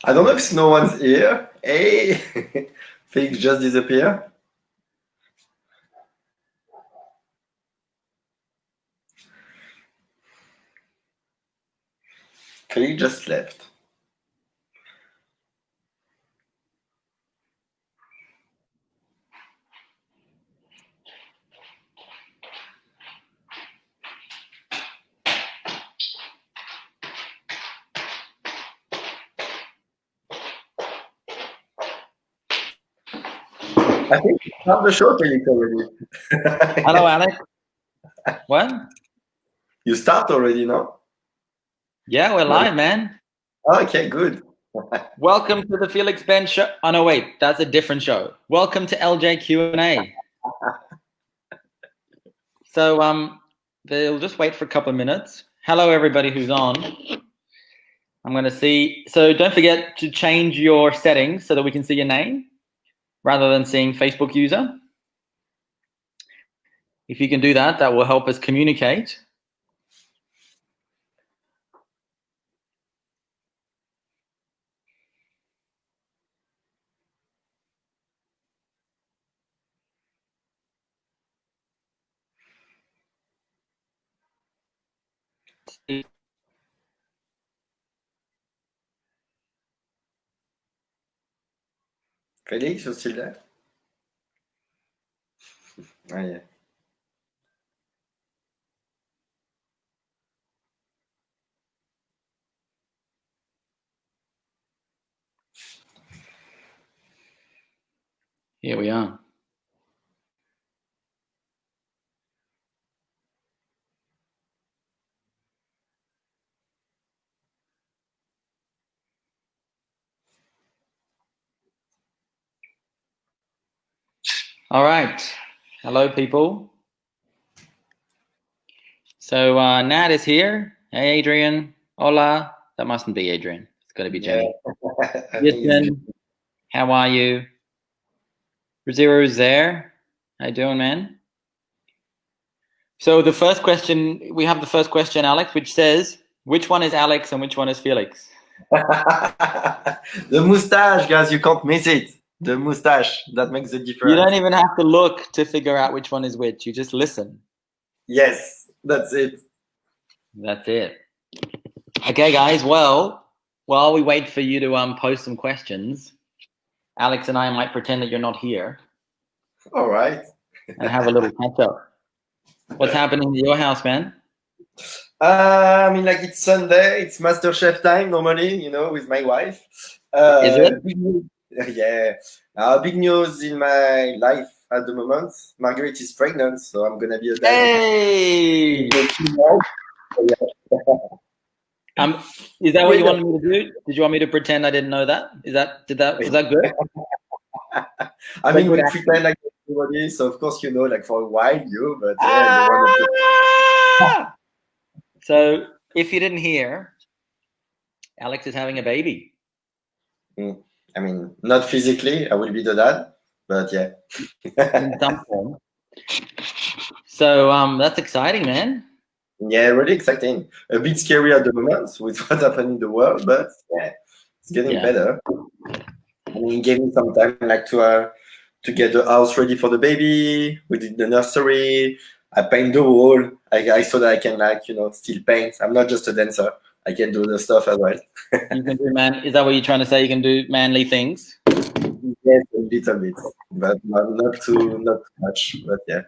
I don't know if no one's here. Hey, Felix just disappeared. Felix just left. I think you start the show, Felix, already. Hello, Alex. What? You start already, no? Yeah, we're live, man. Okay, good. Welcome to the Felix Ben show. Oh, no, wait. That's a different show. Welcome to LJ Q&A. So, they'll just wait for a couple of minutes. Hello, everybody who's on. I'm going to see. So don't forget to change your settings so that we can see your name rather than seeing Facebook user. If you can do that, that will help us communicate. Felix, you still there? Oh, yeah. Here we are. All right. Hello, people. So Nat is here. Hey, Adrian. Hola. That mustn't be Adrian. It's got to be Jenny. Yisman, how are you? Zero's there. How you doing, man? So the first question, we have the first question, Alex, which says, which one is Alex and which one is Felix? The mustache, guys, you can't miss it. The mustache, that makes the difference. You don't even have to look to figure out which one is which. You just listen. Yes, that's it. That's it. Okay, guys. Well, while we wait for you to post some questions, Alex and I might pretend that you're not here. All right. And have a little catch up. What's happening in your house, man? I mean, like, it's Sunday. It's MasterChef time normally, you know, with my wife. Is it? Big news, yeah. Big news in my life at the moment. Marguerite is pregnant, so I'm gonna be a dad. Hey! Is that what you wanted me to do? Did you want me to pretend I didn't know that? Was that good? I mean, we pretend like everybody, so of course, you know, like for a while, but yeah, one of the... So if you didn't hear, Alex is having a baby. I mean, not physically, I will be the dad, but yeah. In some form. So that's exciting, man. Yeah, really exciting. A bit scary at the moment with what's happening in the world, but yeah, it's getting better. I mean, it gave me some time like to get the house ready for the baby. We did the nursery. I paint the wall. I saw that I can, like, you know, still paint. I'm not just a dancer. I can do the stuff as well. You can do Is that what you're trying to say? You can do manly things? Yes, a little bit, but not too much. But yeah.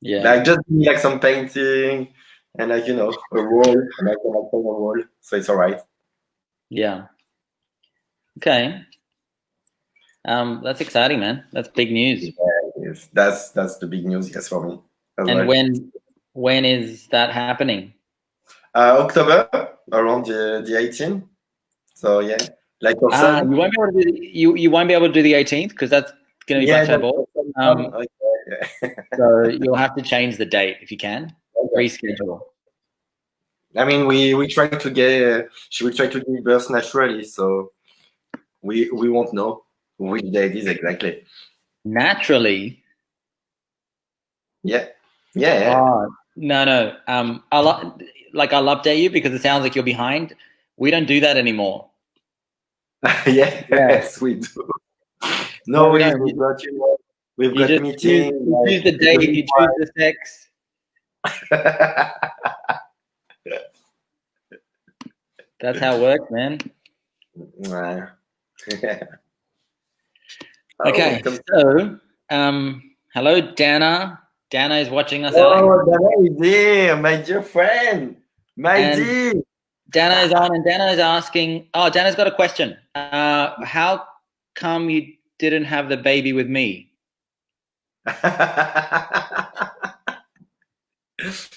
Yeah. Like just like some painting and, like, you know, a wall, and I can paint a wall, so it's all right. Yeah. Okay. That's exciting, man. That's big news. Yeah, that's the big news, yes, for me. And when is that happening? October, around the 18th. So yeah, like your son. You won't be able to do you won't be able to do the 18th because that's going to be Black Ball. So you'll have to change the date if you can. Reschedule. I mean, we try to get. She will try to give birth naturally, so we won't know which day it is exactly. Naturally. Yeah. No. I'll update you because it sounds like you're behind. We don't do that anymore. Yes, we do. No, we've got we've got meetings. You choose the date, you choose the sex. That's how it works, man. Okay, so hello, Dana. Dana is watching us. Oh, Dana is here, my dear friend, my dear. Dana is on, and Dana is asking. Oh, Dana's got a question. How come you didn't have the baby with me?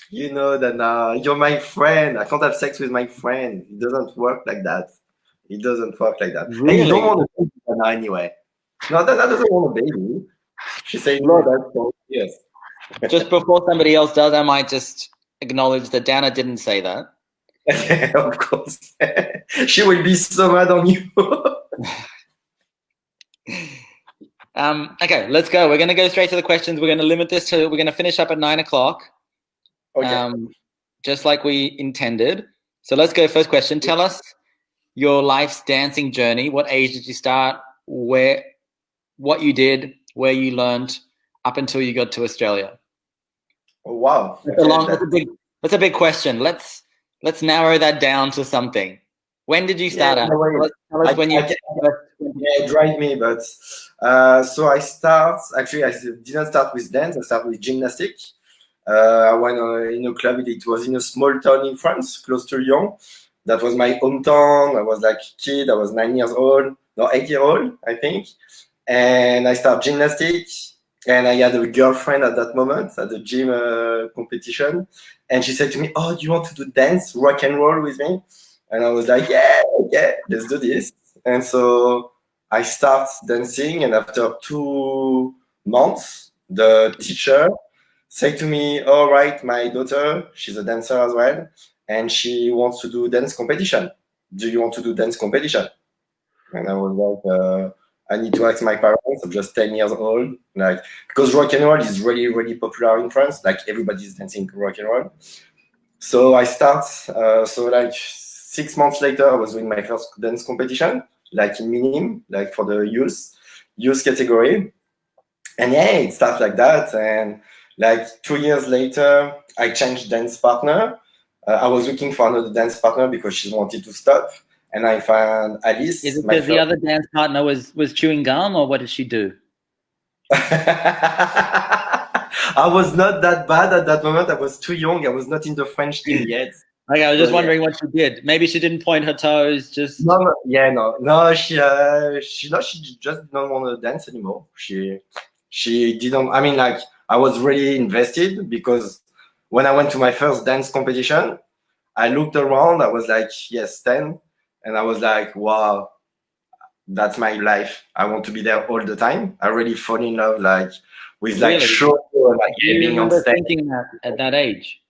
You know that you're my friend. I can't have sex with my friend. It doesn't work like that. It doesn't work like that. Really? And you don't want a baby, Dana, anyway. No, Dana doesn't want a baby. She said no. That's all. Yes. Just before somebody else does, I might just acknowledge that Dana didn't say that. Of course. She will be so mad on you. Okay, let's go. We're going to go straight to the questions. We're going to limit this to, we're going to finish up at 9 o'clock. Okay. Just like we intended. So let's go. First question. Tell us your life's dancing journey. What age did you start? What you did, where you learned up until you got to Australia? Oh, wow. That's a big question. Let's narrow that down to something. When did you start out? Tell us when you drive me, but so I didn't start with dance. I started with gymnastics. I went in a club. It was in a small town in France, close to Lyon. That was my hometown. I was like a kid. I was 8 years old, I think. And I started gymnastics. And I had a girlfriend at that moment at the gym competition. And she said to me, "Oh, do you want to do dance, rock and roll with me?" And I was like, yeah, let's do this. And so I start dancing. And after 2 months, the teacher said to me, "All right, my daughter, she's a dancer as well, and she wants to do dance competition. Do you want to do dance competition?" And I was like, I need to ask my parents. I'm just 10 years old, because rock and roll is really, really popular in France. Like everybody's dancing rock and roll. So I start. 6 months later, I was doing my first dance competition, like in Minim, like for the youth category. And it starts like that. And like 2 years later, I changed dance partner. I was looking for another dance partner because she wanted to stop. And I found Alice. Is it because the other dance partner was chewing gum, or what did she do? I was not that bad at that moment. I was too young. I was not in the French team yet. Okay, I was just wondering what she did. Maybe she didn't point her toes. Just no. She just didn't want to dance anymore. She didn't. I mean, like I was really invested because when I went to my first dance competition, I looked around. I was like, yes, 10. And I was like, wow, that's my life. I want to be there all the time. I really fall in love with show, being on stage. Thinking that at that age?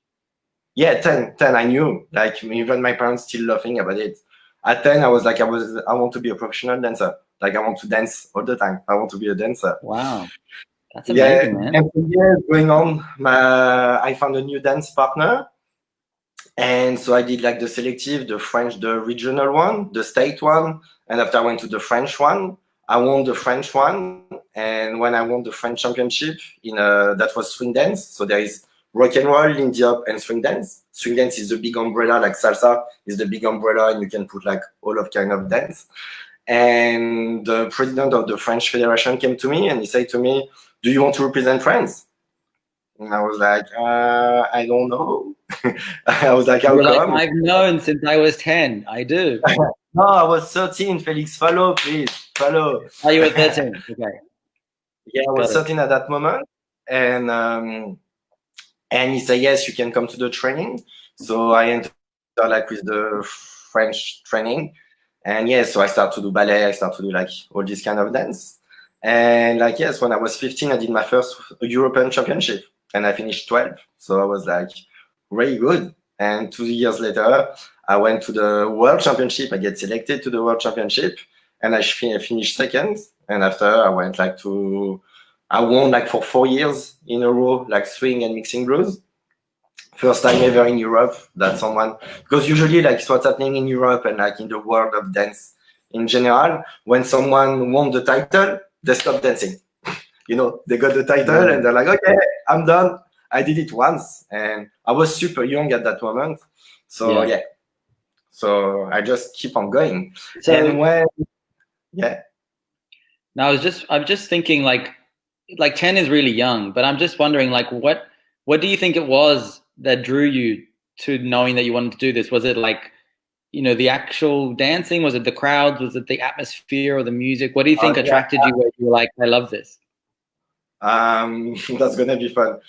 Yeah, 10. I knew. Like even my parents still laughing about it. At 10, I was like, I want to be a professional dancer. Like I want to dance all the time. I want to be a dancer. Wow. That's amazing, man. And for years going on, I found a new dance partner. And so I did like the selective, the French, the regional one, the state one. And after I went to the French one, I won the French one. And when I won the French championship that was swing dance. So there is rock and roll, Lindy Hop, and swing dance. Swing dance is the big umbrella, like salsa is the big umbrella, and you can put like all of kind of dance. And the president of the French Federation came to me and he said to me, "Do you want to represent France?" And I was like, I don't know. I was like, how come? I've known since I was 10. I do. No, I was 13. Felix, follow, please. Follow. Oh, you were 13. Okay. Yeah, I was 13 at that moment. And he said, yes, you can come to the training. So I entered with the French training. And yes, so I started to do ballet. I started to do all this kind of dance. And when I was 15, I did my first European championship. And I finished 12. So I was really good. And 2 years later, I went to the World Championship. I get selected to the World Championship. And I finished second. And after, I went I won for 4 years in a row, swing and mixing blues. First time ever in Europe that someone, because usually what's happening in Europe and in the world of dance in general, when someone won the title, they stop dancing. You know, they got the title and they're like, okay, I'm done. I did it once, and I was super young at that moment. So yeah. So I just keep on going. So, and when now I'm just thinking like 10 is really young, but I'm just wondering like what do you think it was that drew you to knowing that you wanted to do this? Was it like, you know, the actual dancing? Was it the crowds? Was it the atmosphere or the music? What do you think attracted you where you were like, I love this? That's gonna be fun.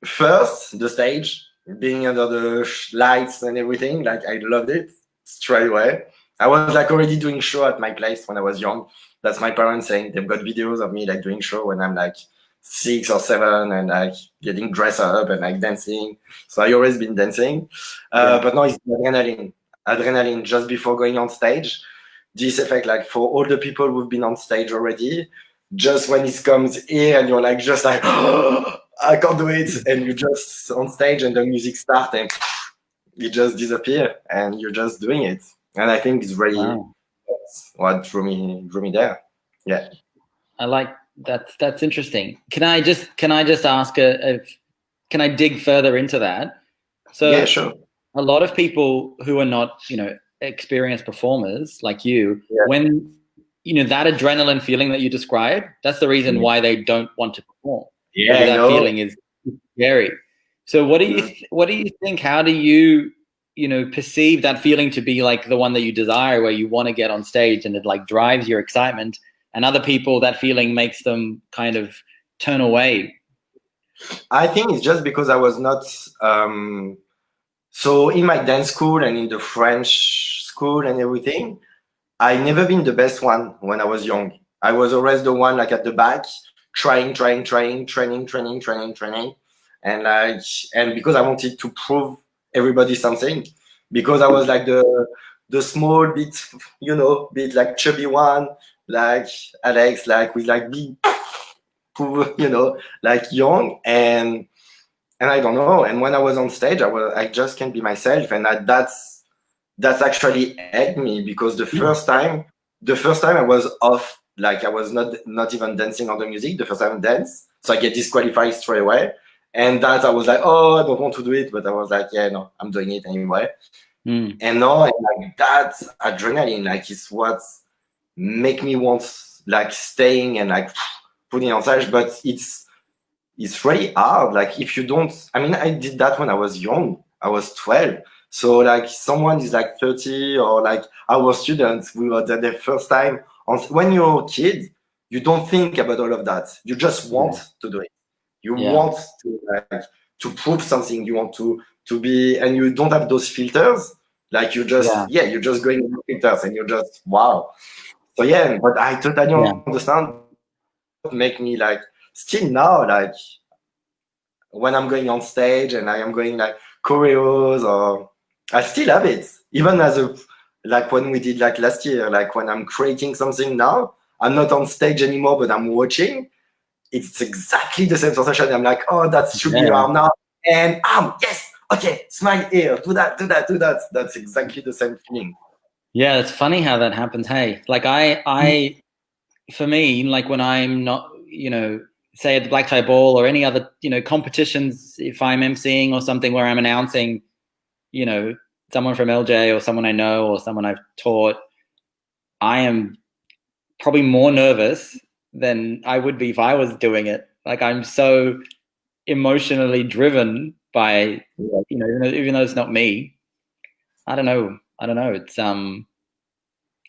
First, the stage, being under the lights and everything, like I loved it straight away. I was like already doing show at my place when I was young. That's my parents saying they've got videos of me like doing show when I'm like 6 or 7 and like getting dressed up and like dancing. So I always been dancing. But no, it's adrenaline just before going on stage. This effect, like for all the people who've been on stage already, just when it comes here and you're like just like I can't do it, and you just on stage and the music starts and you just disappear and you're just doing it. And I think it's really what drew me there. Yeah, I like that's interesting. Can I just ask can I dig further into that? So yeah, sure. A lot of people who are not, you know, experienced performers like you, when you know that adrenaline feeling that you described, that's the reason why they don't want to perform. Yeah, that feeling is scary. So what do you think? How do you know, perceive that feeling to be like the one that you desire, where you want to get on stage and it like drives your excitement, and other people that feeling makes them kind of turn away? I think it's just because I was not so in my dance school and in the French school and everything, I never been the best one when I was young. I was always the one like at the back, trying, training, and because I wanted to prove everybody something, because I was like the small bit, you know, bit like chubby one, like Alex, like with like big, you know, like young and I don't know. And when I was on stage, I just can't be myself, and that's actually helped me, because the first time I was off, like I was not even dancing on the music. The first time I danced, so I get disqualified straight away, and that I was like, oh, I don't want to do it, but I was like, yeah, no, I'm doing it anyway. And no, and like that adrenaline, like is what make me want like staying and like putting on stage, but it's really hard. Like if you don't, I mean, I did that when I was young. I was 12. So like someone is like 30, or like our students, we were there the first time. When you're a kid, you don't think about all of that. You just want to do it. You want to like to prove something. You want to be, and you don't have those filters. Like you just you're just going with filters, and you're just wow. So yeah, but I totally understand. Make me like still now, like when I'm going on stage and I am going like choreos, or I still have it, even as a like when we did like last year, like when I'm creating something now, I'm not on stage anymore, but I'm watching. It's exactly the same sensation. I'm like, oh, that should be around now, and yes, okay, smile here, do that. That's exactly the same feeling. Yeah, it's funny how that happens. Hey, like I for me, like when I'm not, you know, say at the Black Tie Ball or any other, you know, competitions, if I'm emceeing or something where I'm announcing, you know, someone from LJ or someone I know or someone I've taught, I am probably more nervous than I would be if I was doing it. Like I'm so emotionally driven by, you know, even though it's not me. I don't know.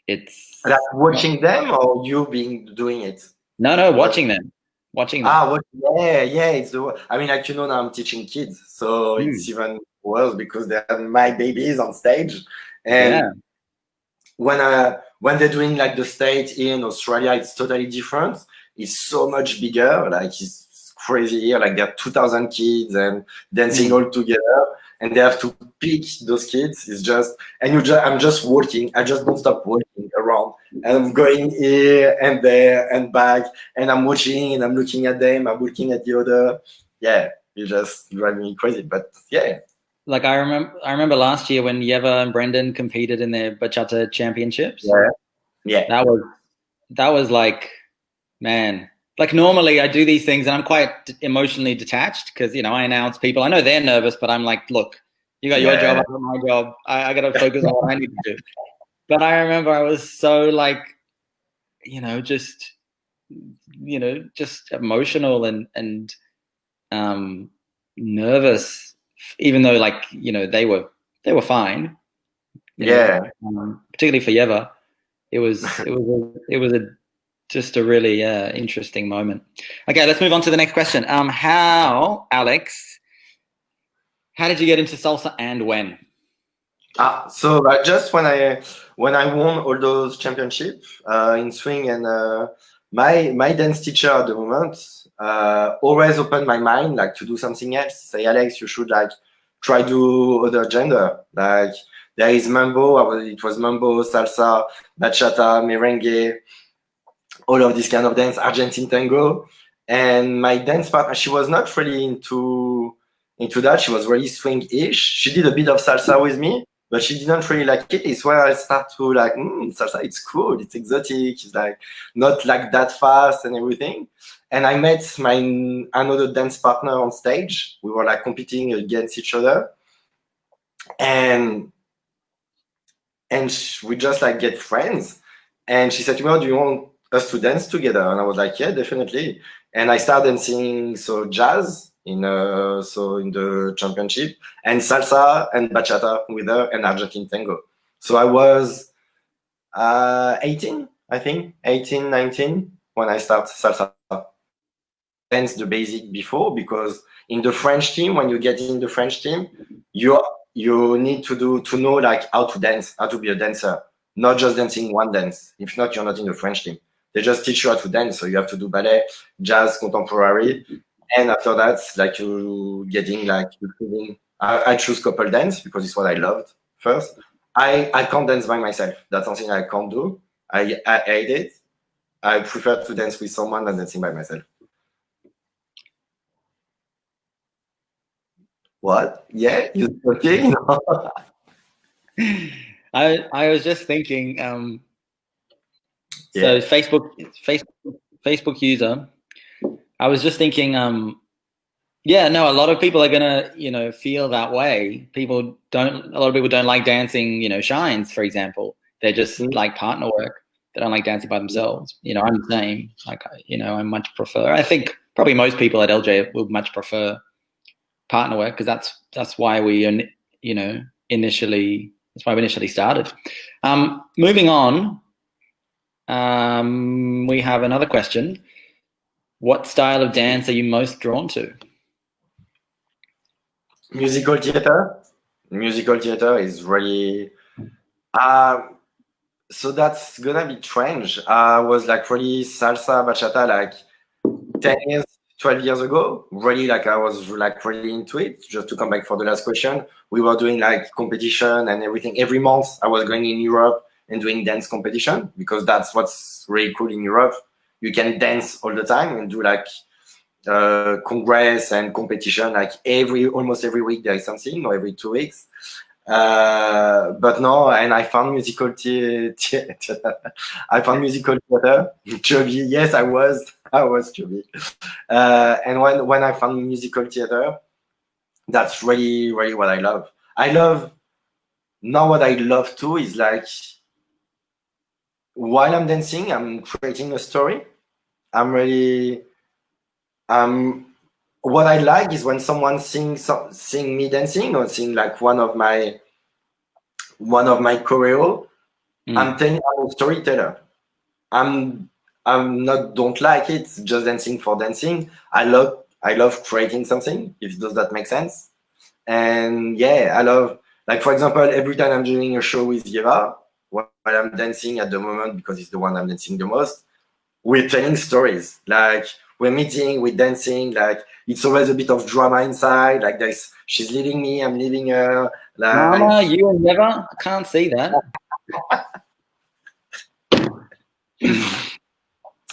It's like watching them, or you doing it? No, watching them. It's the. I mean, like, you know, now I'm teaching kids, so it's even worse because they're my babies on stage, and when they're doing like the stage in Australia, it's totally different. It's so much bigger. Like it's crazy here. Like there are 2,000 kids and dancing all together, and they have to pick those kids. It's just, and I'm just walking. I just don't stop walking around, and I'm going here and there and back, and I'm watching and I'm looking at them. I'm looking at the other. Yeah, you just drive me crazy. But yeah. Like I remember last year when Yeva and Brendan competed in their bachata championships. Yeah. That was like, man, like normally I do these things and I'm quite emotionally detached because, I announce people. I know they're nervous, but I'm like, look, you got your job, I got my job. I got to focus on what I need to do. But I remember I was so like, just emotional and nervous, even though like, they were fine. Particularly for Yeva. It was just a really interesting moment. Okay, let's move on to the next question. Alex, how did you get into salsa and when? So just when I won all those championships in swing, and my dance teacher at the moment always opened my mind like to do something else. Say, Alex, you should like try do other gender. Like there is mambo. It was mambo, salsa, bachata, merengue, all of this kind of dance, Argentine tango. And my dance partner, she was not really into that. She was really swing-ish. She did a bit of salsa with me, but she didn't really like it. It's where I start to like, salsa, it's cool, it's exotic, it's like not like that fast and everything. And I met another dance partner on stage. We were like competing against each other. And we just like get friends. And she said to me, "Oh, do you want us to dance together?" And I was like, "Yeah, definitely." And I started dancing jazz in the championship, and salsa and bachata with her, and Argentine tango. So I was 18, I think, 18, 19 when I started salsa. Dance the basic before, because in the French team, when you get in the French team, you need to know like how to dance, how to be a dancer, not just dancing one dance. If not, you're not in the French team. They just teach you how to dance, so you have to do ballet, jazz, contemporary, and after that, like you getting like improving. I choose couple dance because it's what I loved first. I can't dance by myself. That's something I can't do. I hate it. I prefer to dance with someone than dancing by myself. What? Yeah, you're talking? I was just thinking. So Facebook user. I was just thinking. A lot of people are gonna, feel that way. A lot of people don't like dancing, shines, for example. They're just like partner work. They don't like dancing by themselves. I'm the same. Like, I much prefer. I think probably most people at LJ would much prefer partner work because that's why we initially started. Moving on, we have another question. What style of dance are you most drawn to? Musical theater. Musical theater is really so that's gonna be strange. I was like really salsa bachata like 10 years, 12 years ago. Really, like I was like really into it. Just to come back for the last question, we were doing like competition and everything. Every month I was going in Europe and doing dance competition because that's what's really cool in Europe. You can dance all the time and do like congress and competition like almost every week there is something, or every 2 weeks. But no, and I found musical theater. I found musical theater. Chubby, yes, I was chubby. And when I found musical theater, that's really, really what I love. Now what I love too is like while I'm dancing, I'm creating a story. What I like is when someone sing me dancing or sing like one of my choreo. I'm a storyteller. I'm not don't like it just dancing for dancing. I love creating something, if does that make sense. And yeah, I love, like, for example, every time I'm doing a show with Yeva, while I'm dancing at the moment, because it's the one I'm dancing the most, we're telling stories. Like we're meeting, we're dancing, like it's always a bit of drama inside. Like she's leaving me, I'm leaving her. Like, Mama, you and Never? I can't see that.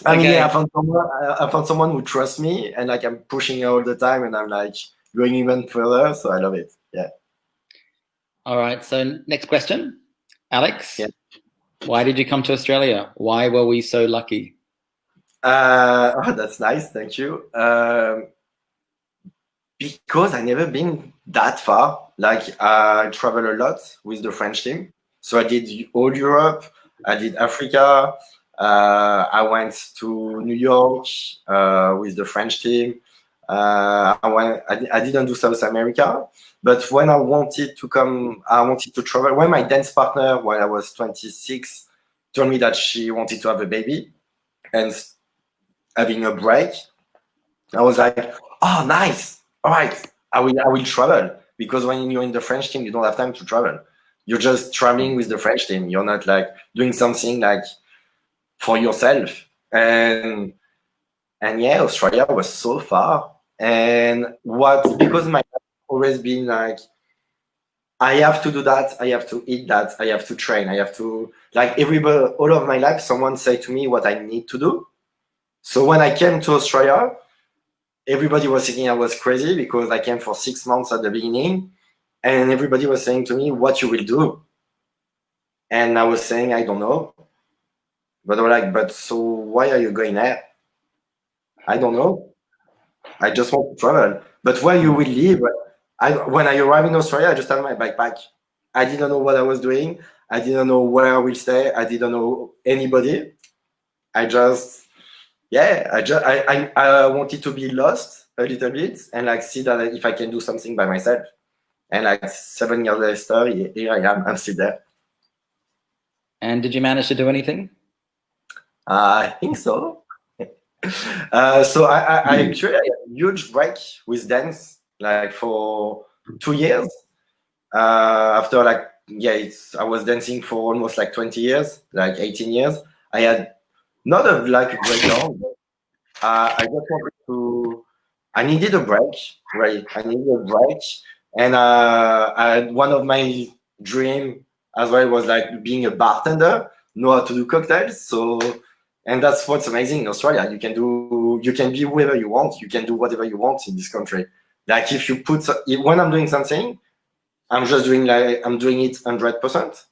I mean, yeah, I found someone who trusts me, and like I'm pushing her all the time, and I'm like going even further. So I love it. Yeah. All right. So next question, Alex. Yeah. Why did you come to Australia? Why were we so lucky? Oh, that's nice. Thank you. Because I never been that far. Like I travel a lot with the French team. So I did all Europe. I did Africa. I went to New York with the French team. I didn't do South America. But when I wanted to come, I wanted to travel. When my dance partner, while I was 26, told me that she wanted to have a baby and having a break, I was like, oh, nice. All right, I will travel, because when you're in the French team, you don't have time to travel. You're just traveling with the French team. You're not like doing something like for yourself. And yeah, Australia was so far. And because my life always been like, I have to do that, I have to eat that, I have to train, I have to, like, everybody, all of my life, someone said to me what I need to do. So when I came to Australia, everybody was thinking I was crazy because I came for 6 months at the beginning, and everybody was saying to me, what you will do? And I was saying, I don't know. But they were like, but so why are you going there? I don't know. I just want to travel. But where you will live? When I arrived in Australia, I just had my backpack. I didn't know what I was doing. I didn't know where I will stay. I didn't know anybody. I wanted to be lost a little bit and like see that if I can do something by myself. And like 7 years later, here I am. I'm still there. And did you manage to do anything? I think so. So I actually had a huge break with dance, like for 2 years. After like, I was dancing for almost like 20 years, like 18 years. I had not a breakdown, but I just wanted to, I needed a break, right? I needed a break. And one of my dream as well was like being a bartender, know how to do cocktails. So, and that's what's amazing in Australia. You can be whoever you want. You can do whatever you want in this country. Like if you when I'm doing something, I'm doing it 100%.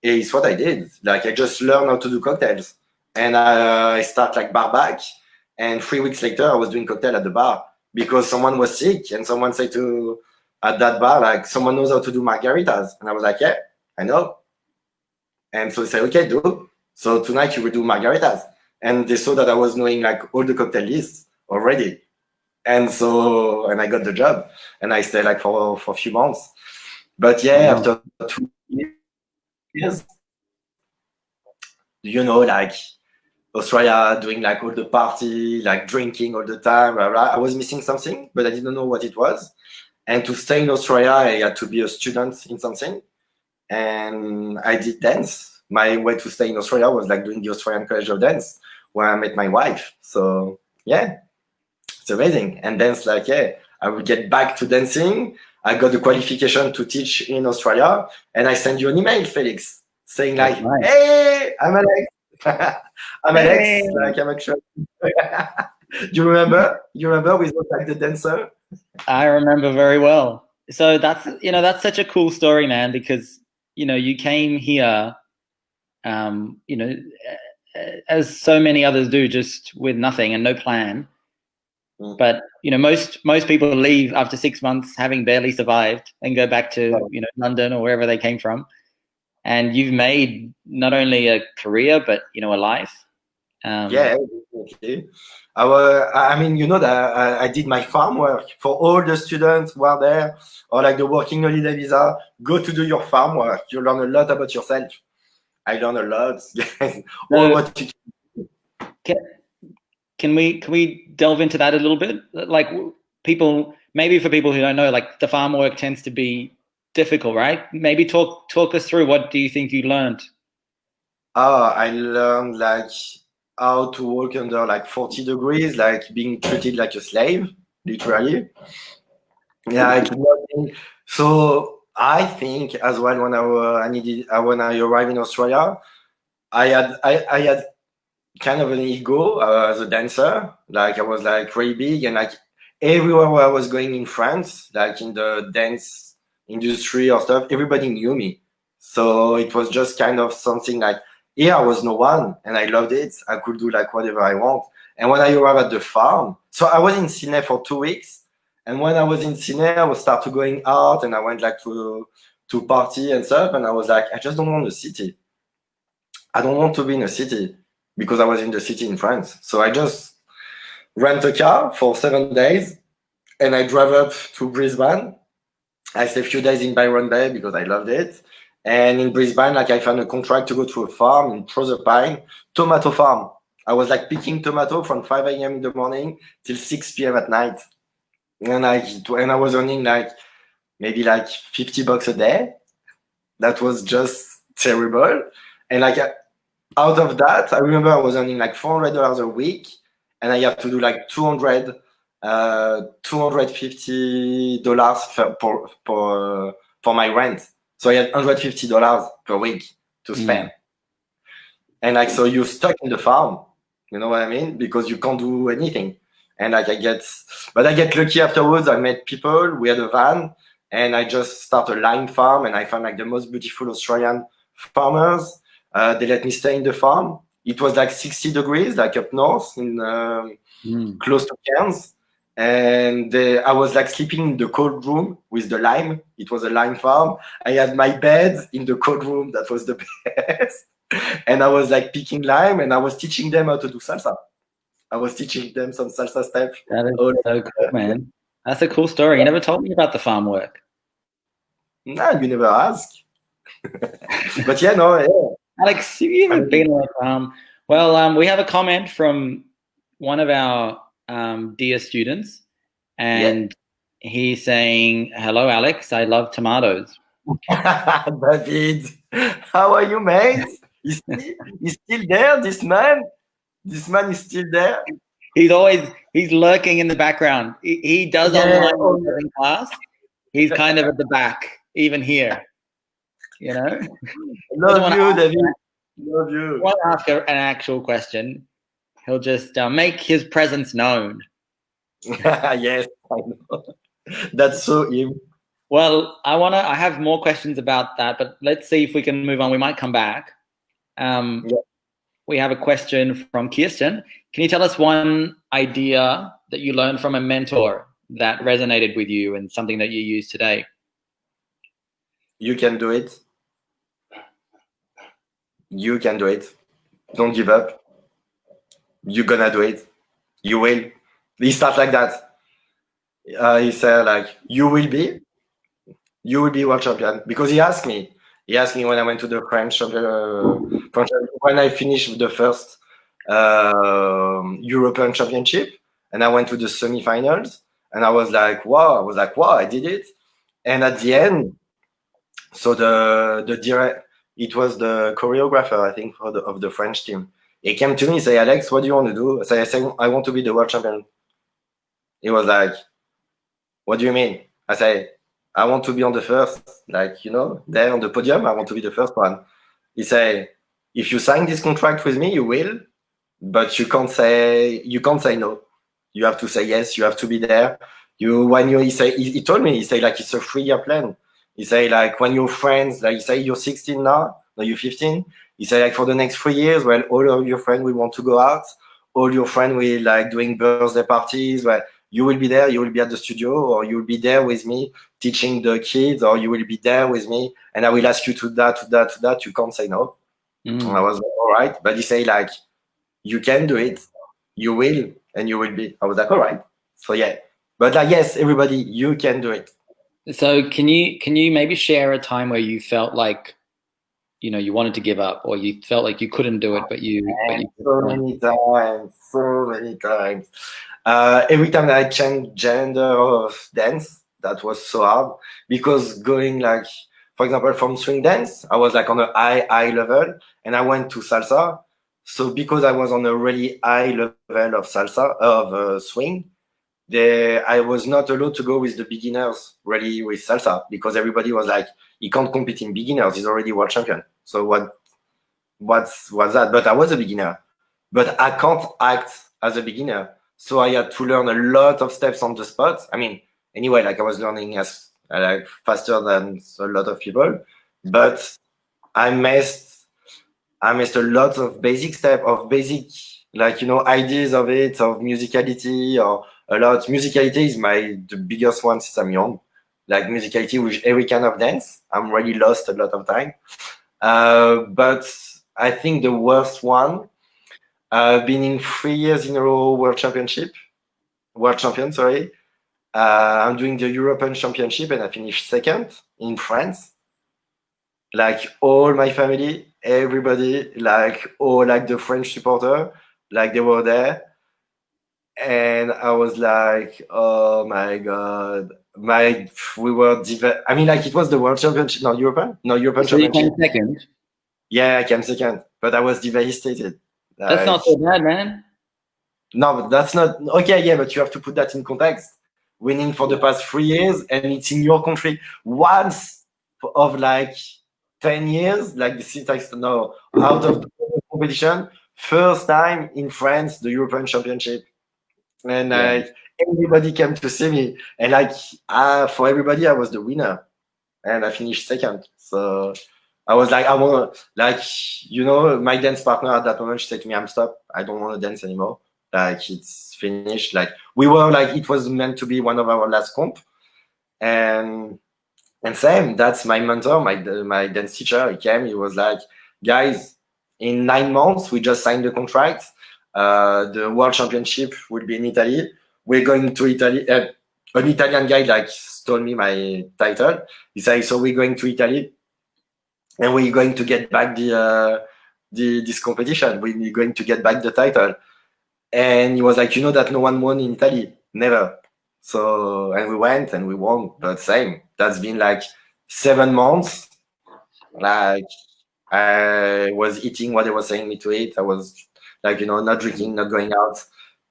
It's what I did. Like I just learned how to do cocktails, and I start like bar back. And 3 weeks later, I was doing cocktail at the bar because someone was sick, and someone said at that bar, like, someone knows how to do margaritas, and I was like, yeah, I know. And so they said, okay, do. So tonight you will do margaritas, and they saw that I was knowing like all the cocktail lists already, and I got the job, and I stayed like for a few months. But yeah, after 2 years, like Australia doing like all the party, like drinking all the time, blah, blah. I was missing something, but I didn't know what it was. And to stay in Australia, I had to be a student in something. And I did dance. My way to stay in Australia was like doing the Australian College of Dance, where I met my wife. So yeah, it's amazing. And dance, like, yeah, I will get back to dancing. I got the qualification to teach in Australia. And I send you an email, Felix, saying like, nice. Hey, I'm Alex. I'm Alex. Like, I'm actually. You remember? You remember with like the dancer? I remember very well. So that's such a cool story, man, because you came here, as so many others do, just with nothing and no plan. But most people leave after 6 months having barely survived and go back to London or wherever they came from. And you've made not only a career but a life. Yeah, definitely. I mean, that I did my farm work for all the students who are there, or like the working holiday visa. Go to do your farm work. You learn a lot about yourself. I learned a lot. What you can we delve into that a little bit? Like maybe for people who don't know, like the farm work tends to be difficult, right? Maybe talk us through, what do you think you learned? I learned like how to work under like 40 degrees, like being treated like a slave, literally. Yeah, so I think as well when I arrived in Australia, I had kind of an ego as a dancer. Like I was like really big, and like everywhere where I was going in France, like in the dance industry or stuff, everybody knew me. So it was just kind of something like here I was no one, and I loved it. I could do like whatever I want. And when I arrived at the farm, so I was in Sydney for 2 weeks. And when I was in Sydney, I was start to going out, and I went like to party and stuff. And I was like, I just don't want a city. I don't want to be in a city because I was in the city in France. So I just rent a car for 7 days, and I drove up to Brisbane. I stayed a few days in Byron Bay because I loved it. And in Brisbane, like I found a contract to go to a farm in Proserpine, tomato farm. I was like picking tomato from 5 a.m. in the morning till 6 p.m. at night. And I was earning like maybe like $50 a day. That was just terrible. And like out of that, I remember I was earning like $400 a week, and I had to do like $250 for my rent. So I had $150 per week to spend. And like, so you're stuck in the farm, you know what I mean? Because you can't do anything. And like I get lucky afterwards. I met people, we had a van, and I just started a lime farm, and I found like the most beautiful Australian farmers. They let me stay in the farm. It was like 60 degrees, like up north in close to Cairns. And I was like sleeping in the cold room with the lime. It was a lime farm. I had my bed in the cold room. That was the best. And I was like picking lime, and I was teaching them how to do salsa. I was teaching them some salsa steps. That is so cool, man. That's a cool story. You never told me about the farm work. Nah, you never ask. But yeah, no, yeah. Alex, have you ever been on a farm? Well, we have a comment from one of our dear students, and he's saying, "Hello, Alex. I love tomatoes." David, how are you, mate? He's still there, this man? This man is still there? He's lurking in the background. He does online in class. He's kind of at the back, even here. You know? Love you, David. Love you. Won't ask an actual question. He'll just make his presence known. Yes, I know. That's so him. Well, I have more questions about that, but let's see if we can move on. We might come back. We have a question from Kirsten. Can you tell us one idea that you learned from a mentor that resonated with you and something that you use today? You can do it. You can do it. Don't give up. You're gonna do it. You will. He starts like that. He said like, you will be world champion. Because he asked me when I went to the French when I finished the first European Championship, and I went to the semifinals, and I was like, wow, I did it. And at the end, so it was the choreographer, I think, of the French team. He came to me and said, Alex, what do you want to do? I said, I want to be the world champion. He was like, what do you mean? I said, I want to be on the first, like, you know, there on the podium, I want to be the first one. He said, if you sign this contract with me, you will, but you can't say no. You have to say yes, you have to be there. He told me, he said like, it's a 3-year plan. He said like, when your friends, like, he said you're 16 now, no, you're 15. He said like, for the next 3 years, well, all of your friends will want to go out. All your friends will like doing birthday parties. Well, you will be there, you will be at the studio, or you will be there with me teaching the kids, or you will be there with me, and I will ask you to that. You can't say no. And I was like, all right. But he said like, you can do it, you will, and you will be. I was like, all right. So yeah. But like, yes, everybody, you can do it. So can you maybe share a time where you felt like, you know, you wanted to give up, or you felt like you couldn't do it, but you so many times. Every time that I changed gender of dance, that was so hard, because going like, for example, from swing dance, I was like on a high level, and I went to salsa. So because I was on a really high level of salsa, of swing, I was not allowed to go with the beginners really with salsa, because everybody was like, he can't compete in beginners, he's already world champion. So what was that? But I was a beginner, but I can't act as a beginner. So I had to learn a lot of steps on the spot. I mean, anyway, like I was learning as like faster than a lot of people, but I missed I missed a lot of basic step of basic, like, you know, ideas of it, of musicality, or a lot. Musicality is the biggest one since I'm young. Like musicality with every kind of dance. I'm really lost a lot of time. But I think the worst one, been in 3 years in a row world champion, sorry. I'm doing the European Championship and I finished second in France. Like all my family, everybody, like all like the French supporter, like they were there. And I was like, oh my God. We were, I mean, like it was the World Championship, European So you Championship. came second? Yeah, I came second, but I was devastated. That's not so bad, man. No, but that's not okay. Yeah, but you have to put that in context. Winning for the past 3 years, and it's in your country. Once of like 10 years, like the syntax, no, out of the competition, first time in France, the European Championship, and like everybody came to see me, and like for everybody, I was the winner, and I finished second. So I was like, I want to, like, you know, my dance partner at that moment, she said to me, I'm stop. I don't want to dance anymore. Like, it's finished. Like, we were like, it was meant to be one of our last comp. And same, that's my mentor, my dance teacher. He came, he was like, guys, in 9 months, we just signed the contract. The World Championship will be in Italy. We're going to Italy. An Italian guy like stole me my title. He said, so we're going to Italy and we're going to get back this competition. We're going to get back the title. And he was like, you know that no one won in Italy, never. So, and we went and we won, but same. That's been like 7 months. Like I was eating what they were saying me to eat. I was like, you know, not drinking, not going out.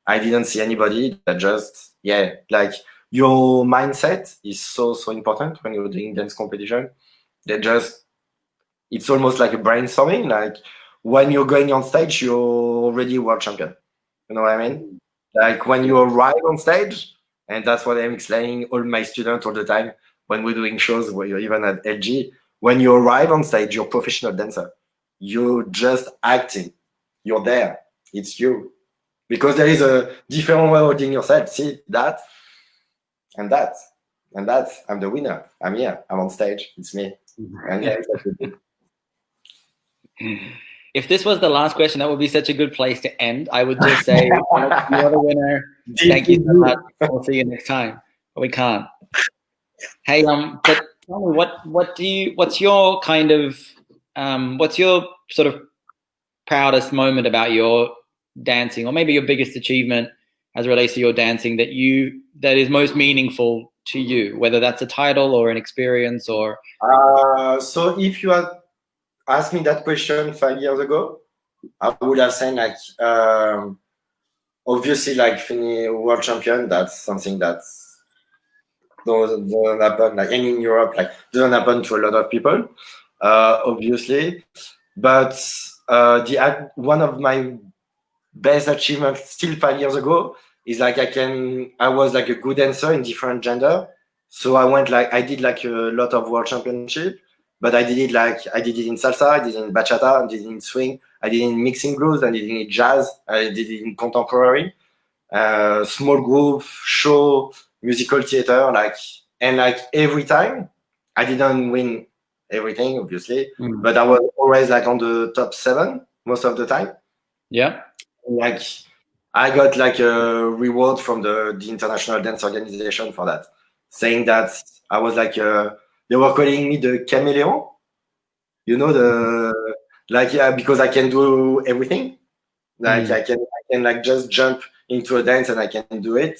I didn't see anybody. That just, yeah, like your mindset is so important when you're doing dance competition. It's almost like a brainstorming. Like when you're going on stage, you're already world champion. You know what I mean? Like when you arrive on stage, and that's what I'm explaining all my students all the time when we're doing shows, where you're even at LG. When you arrive on stage, you're a professional dancer. You're just acting. You're there. It's you. Because there is a different way of holding yourself. See that and that and that. I'm the winner. I'm here. I'm on stage. It's me. And yeah, if this was the last question, that would be such a good place to end. I would just say, you're the winner. Thank you so much. We'll see you next time. But we can't. Hey, but tell me, what's your kind of, what's your sort of proudest moment about your dancing, or maybe your biggest achievement as it relates to your dancing that is most meaningful to you, whether that's a title or an experience or. So if you had asked me that question 5 years ago, I would have said like, obviously like world champion, that's something that doesn't happen, like, and in Europe, like doesn't happen to a lot of people, obviously. But one of my best achievements still 5 years ago is like I was like a good dancer in different gender. So I did like a lot of world championship, but I did it in salsa, I did it in bachata, I did it in swing, I did it in mixing blues, I did it in jazz, I did it in contemporary, small group, show, musical theater, and every time I didn't win everything, obviously, but I was always like on the top 7 most of the time. Yeah. Like I got like a reward from the International Dance Organization for that, saying that I was like they were calling me the chameleon, you know, because I can do everything. Like I can like just jump into a dance and I can do it.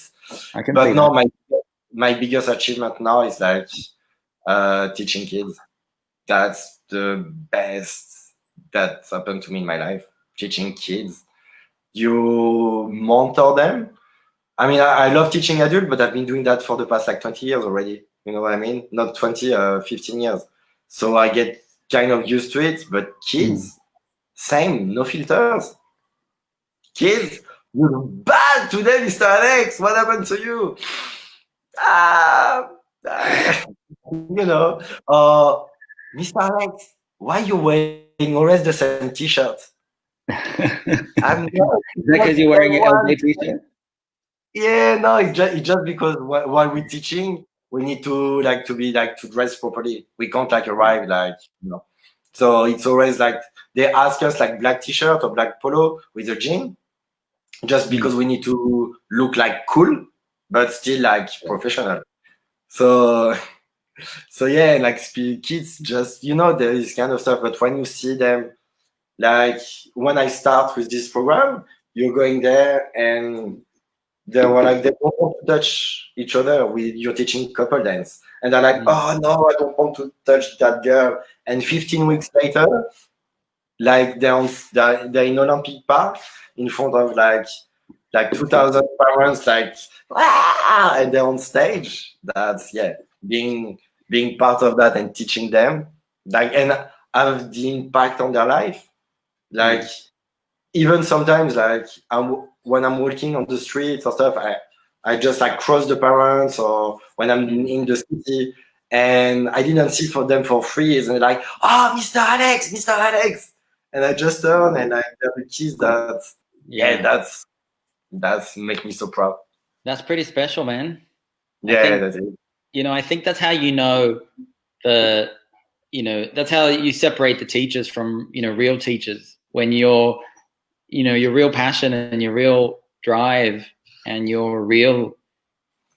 But no, my biggest achievement now is like teaching kids. That's the best that happened to me in my life. Teaching kids. You mentor them. I mean, I love teaching adults, but I've been doing that for the past like 20 years already. You know what I mean? Not 20, 15 years. So I get kind of used to it. But kids, same, no filters. Kids, you're bad today, Mr. Alex. What happened to you? You know, Mr. Alex, why you wearing always the same T-shirt. I'm not, is that because you're wearing an LJ T-shirt? Yeah, no, it's just because while we're teaching, we need to to dress properly. We can't arrive So it's always they ask us black T-shirt or black polo with a jean, just because we need to look cool, but still professional. So yeah, kids just there is kind of stuff. But when you see them, when I start with this program, you're going there and they were they don't want to touch each other you're teaching couple dance. And they're oh no, I don't want to touch that girl. And 15 weeks later, they're in Olympic Park in front of 2,000 parents, and they're on stage. That's being part of that and teaching them, and have the impact on their life. Even sometimes, when I'm walking on the streets or stuff, I just cross the parents, or when I'm in the city and I didn't see for them for free, and they're oh, Mr. Alex, and I just turn and I tell the kids that's make me so proud. That's pretty special, man. That's it. I think that's how that's how you separate the teachers from real teachers, when your real passion and your real drive and your real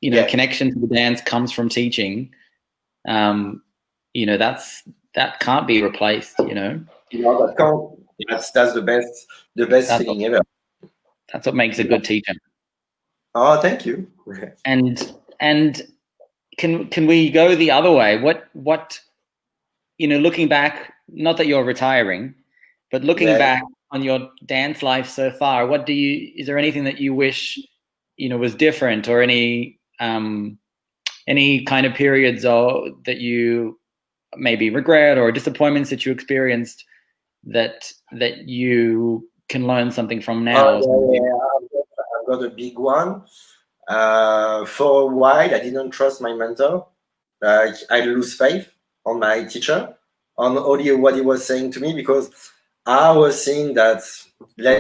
connection to the dance comes from teaching. That can't be replaced. That can't. That's the best feeling ever. That's what makes a good teacher. Oh, thank you. And can we go the other way? What looking back, not that you're retiring, but looking back on your dance life so far, is there anything that you wish was different, or any kind of periods that you maybe regret, or disappointments that you experienced that you can learn something from now? I've got a big one. For a while, I didn't trust my mentor. I lose faith on my teacher, on only what he was saying to me, because I was seeing that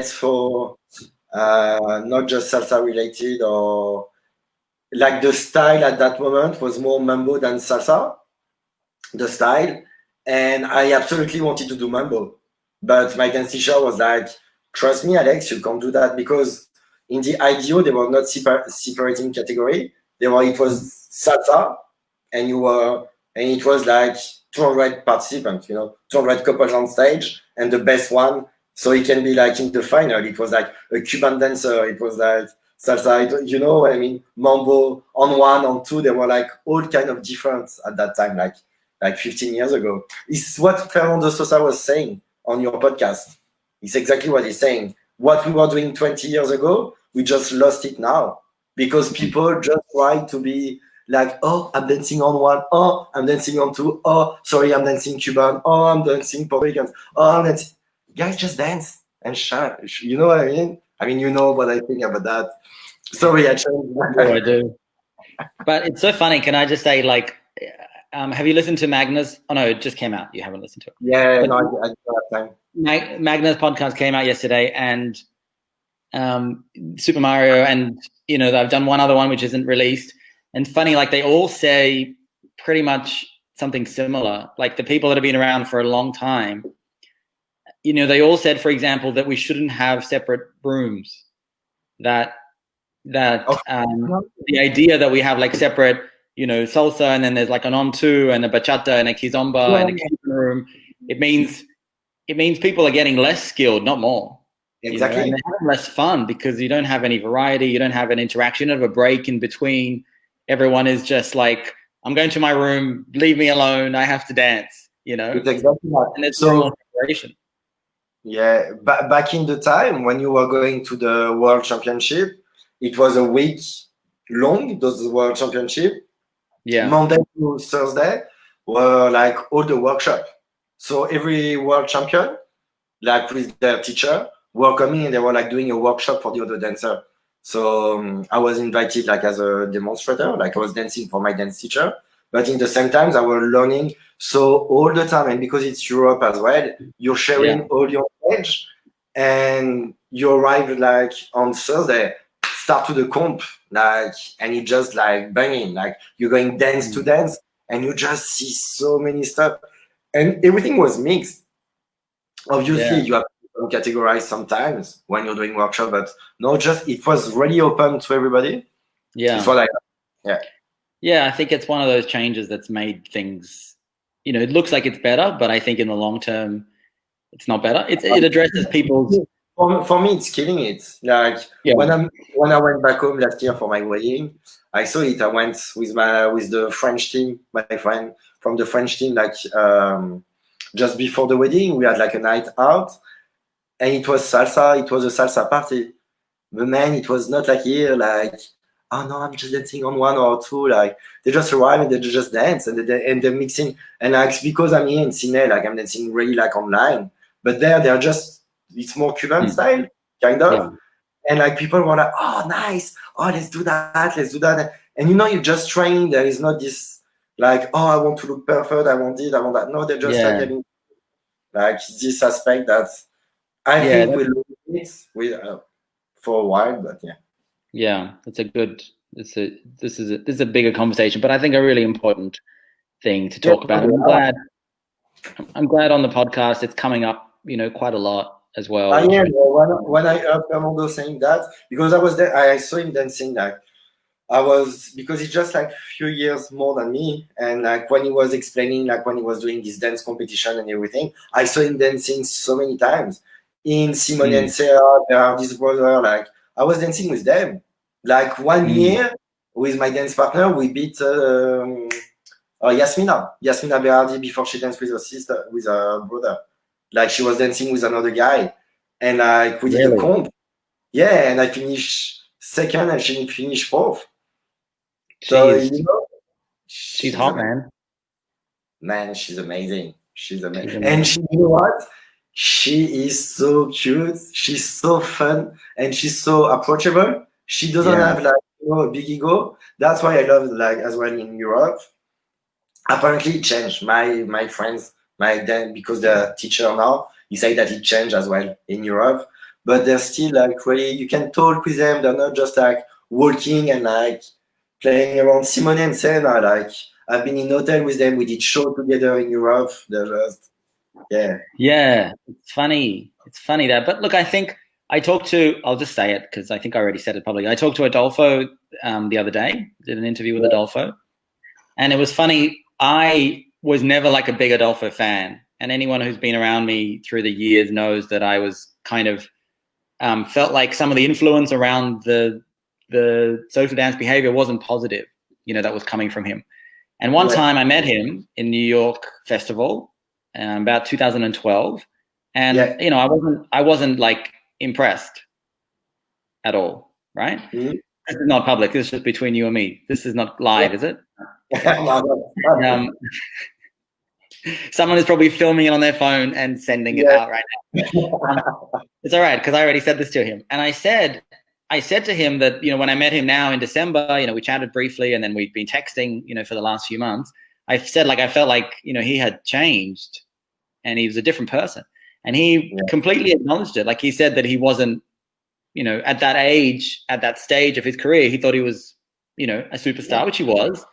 for not just salsa related, or the style at that moment was more mambo than salsa, the style. And I absolutely wanted to do mambo. But my dance teacher was trust me, Alex, you can't do that, because in the IDO, they were not separating category. It was salsa, and it was 200 participants, 200 couples on stage, and the best one, so it can be in the final. It was a Cuban dancer. It was salsa. You know what I mean? Mambo on 1, on 2. They were all kind of different at that time, 15 years ago. It's what Fernando Sosa was saying on your podcast. It's exactly what he's saying. What we were doing 20 years ago, we just lost it now, because people just try to be oh, I'm dancing on 1. Oh, I'm dancing on 2. Oh, sorry, I'm dancing Cuban. Oh, I'm dancing Puerto Rican. Oh, I'm dancing. Guys, just dance and shut. You know what I mean? I mean, you know what I think about that. Sorry, I changed. I do. But it's so funny. Can I just say, have you listened to Magna's? Oh no, it just came out. You haven't listened to it. Yeah, but no, I don't have time. Magna's podcast came out yesterday, and Super Mario, and I've done one other one which isn't released. And funny, they all say pretty much something similar. The people that have been around for a long time, they all said, for example, that we shouldn't have separate rooms. That the idea that we have separate, salsa, and then there's an on-two and a bachata and a kizomba and a Cuban room. It means people are getting less skilled, not more. Exactly. And they're having less fun, because you don't have any variety, you don't have an interaction, you don't have a break in between. Everyone is just I'm going to my room, leave me alone, I have to dance, It's exactly that. And it's normal separation. Yeah, back in the time when you were going to the World Championship, it was a week long, those World Championship. Yeah. Monday to Thursday were all the workshop. So every world champion, with their teacher, were coming, and they were doing a workshop for the other dancer. So I was invited as a demonstrator, I was dancing for my dance teacher, but in the same time, I was learning. So all the time, and because it's Europe as well, you're sharing all your knowledge, and you arrive like on Thursday, start to the comp, like, and it just like banging, like you're going dance to dance, and you just see so many stuff, and everything was mixed. Obviously, you have to categorize sometimes when you're doing workshop, but no, just it was really open to everybody. Yeah, it's what I yeah. I think it's one of those changes that's made things. It looks like it's better, but I think in the long term, it's not better. It addresses people's. For me, it's killing it. Like when I went back home last year for my wedding, I saw it. I went with the French team, my friend from the French team. Like just before the wedding, we had like a night out, and it was salsa. It was a salsa party. But man, it was not like here. Like, oh no, I'm just dancing on one or two. Like they just arrive and they just dance, and they're mixing. And like because I'm here in Sydney, like I'm dancing really like online. But they're just, it's more Cuban style, kind of. Yeah. And like people were like, oh, nice. Oh, let's do that. And you're just trying. There is not this like, oh, I want to look perfect. I want it. I want that. No, they're just like having like this aspect that I think we'll lose it for a while, but yeah. Yeah, it's a good. This is a bigger conversation, but I think a really important thing to talk about. And I'm glad on the podcast it's coming up, quite a lot as well. When I heard Fernando saying that, because I was there, I saw him dancing. Like because he's just like a few years more than me, and like when he was explaining, like when he was doing this dance competition and everything, I saw him dancing so many times. In Simone and Sarah, there are this brother. Like I was dancing with them. Like 1 year with my dance partner, we beat Yasmina Berardi before she danced with her sister, with her brother. Like she was dancing with another guy, and like we did a comp. Yeah, and I finished second, and she finished fourth. So she's hot, man. Man, she's amazing. She's amazing. And you know what? She is so cute. She's so fun, and she's so approachable. She doesn't have like a big ego. That's why I love like as well in Europe. Apparently, it changed. My friends, because they're teacher now, he said that it changed as well in Europe. But they're still like really, you can talk with them. They're not just like walking and like playing around. Simone and Senna, like I've been in hotel with them. We did show together in Europe. They're just yeah. It's funny that. But look, I think I talked to. I'll just say it because I think I already said it publicly. I talked to Adolfo the other day. Did an interview with Adolfo, and it was funny. I was never like a big Adolfo fan, and anyone who's been around me through the years knows that I was kind of felt like some of the influence around the social dance behavior wasn't positive, that was coming from him. And one time I met him in New York Festival, about 2012, and I wasn't like impressed at all, right? This is not public. This is just between you and me. This is not live, is it? Someone is probably filming it on their phone and sending it out right now. It's all right because I already said this to him, and I said to him that when I met him now in December, we chatted briefly, and then we've been texting, for the last few months. I said I felt like he had changed, and he was a different person, and he completely acknowledged it. Like he said that he wasn't, at that age, at that stage of his career, he thought he was, a superstar, which he was,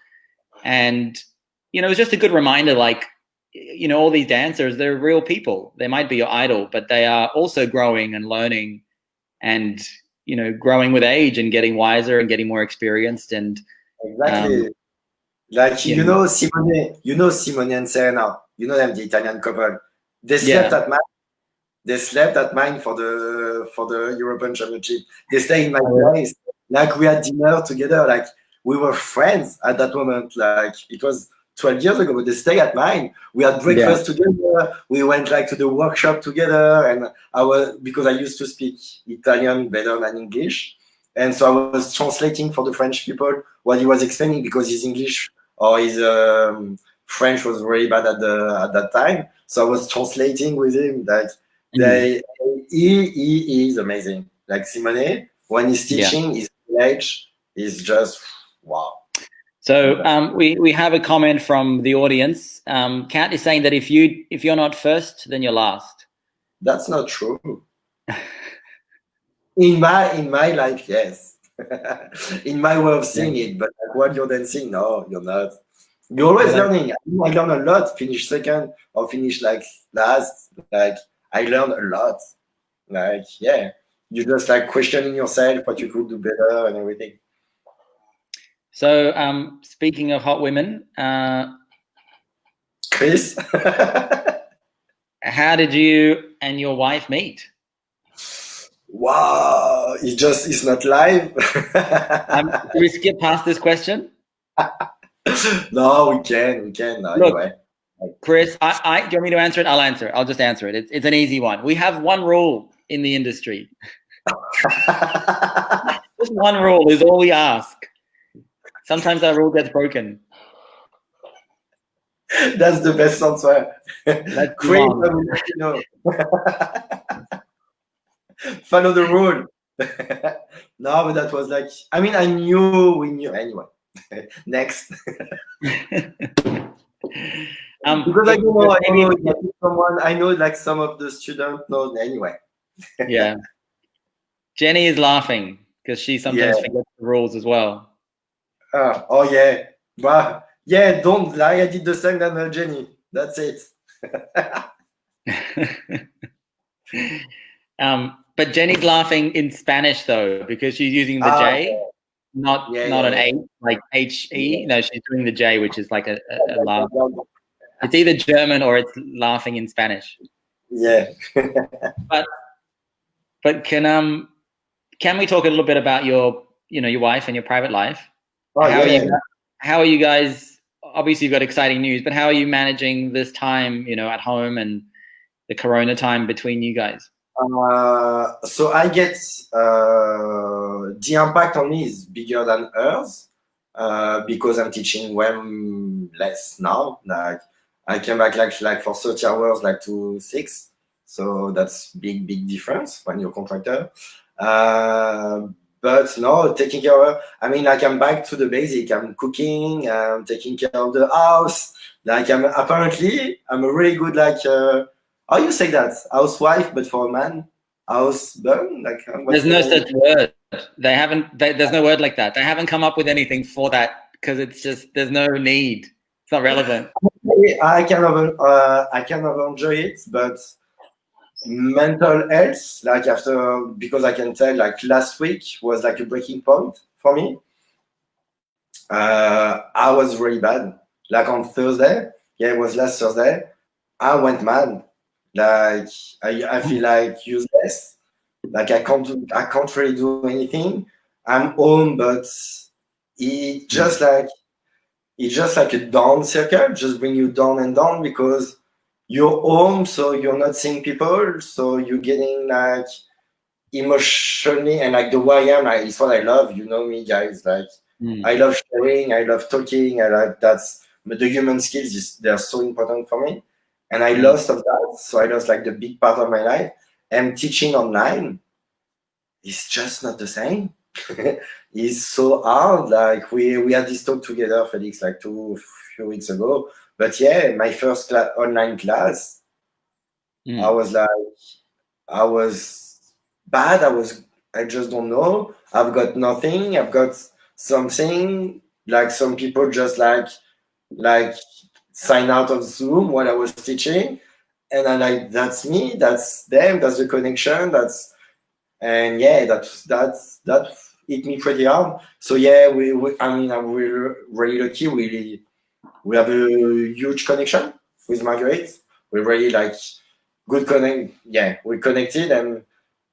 and it was just a good reminder, like. All these dancers, they're real people. They might be your idol, but they are also growing and learning and, growing with age and getting wiser and getting more experienced. And exactly. Simone and Serena, them, the Italian couple. They slept at mine. They slept at mine for the European Championship. They stayed in my place. Like we had dinner together. Like we were friends at that moment. Like it was 12 years ago, but they stay at mine. We had breakfast together. We went like to the workshop together, and because I used to speak Italian better than English, and so I was translating for the French people what he was explaining because his English or his French was very bad at that time. So I was translating with him. Like he is amazing. Like Simone, when he's teaching, his age is just wow. So we have a comment from the audience. Kat is saying that if you're not first, then you're last. That's not true. In my life, yes. In my way of seeing it, but like while you're dancing, no, you're not. You're always learning. I learn a lot. Finish second or finish like last. Like I learned a lot. Like you just like questioning yourself what you could do better and everything. So speaking of hot women, Chris, how did you and your wife meet? Wow, it's not live. Do we skip past this question? No, we can. No, Look, anyway. Chris, do you want me to answer it? I'll answer it. I'll just answer it. It's an easy one. We have one rule in the industry. Just one rule is all we ask. Sometimes that rule gets broken. That's the best answer. Great, you know. Follow the rule. No, but that was like, I mean, we knew anyway. Next. Because I know like some of the students know anyway. Yeah. Jenny is laughing because she sometimes forgets the rules as well. Oh yeah. Well, yeah, don't lie. I did the same than Jenny. That's it. But Jenny's laughing in Spanish though, because she's using the J, not an A, like H-E. No, she's doing the J, which is like a laugh. It's either German or it's laughing in Spanish. Yeah. But can we talk a little bit about your wife and your private life? How are you guys? Obviously, you've got exciting news, but how are you managing this time, at home and the Corona time between you guys? So I get the impact on me is bigger than hers because I'm teaching way less now. Like I came back like for 30 hours, like to 6. So that's big difference when you're a contractor. But no, taking care of her. I mean, like I'm back to the basic. I'm cooking. I'm taking care of the house. Like I'm a really good how you say that? Housewife, but for a man, husband. Like there's no such word. There's no word like that. They haven't come up with anything for that because it's just there's no need. It's not relevant. I kind of enjoy it, but mental health, like because I can tell, like last week was like a breaking point for me. I was really bad. Like on Thursday, it was last Thursday. I went mad. Like I feel like useless. Like I can't really do anything. I'm home, but it's just like a down circle, just bring you down and down because you're home, so you're not seeing people, so you're getting like emotionally and like the way I am. It's what I love. You know me, guys. Like I love sharing, I love talking, the human skills. They're so important for me. And I lost of that, so I lost like the big part of my life. And teaching online is just not the same. It's so hard. Like we had this talk together, Felix, like few weeks ago. But my first online class, I was bad. I just don't know. I've got nothing. I've got something. Like some people just like sign out of Zoom while I was teaching, and I'm like, that's me, that's them, that's the connection, that hit me pretty hard. So I'm really lucky. We have a huge connection with Marguerite. We're really like good connect. Yeah, we're connected, and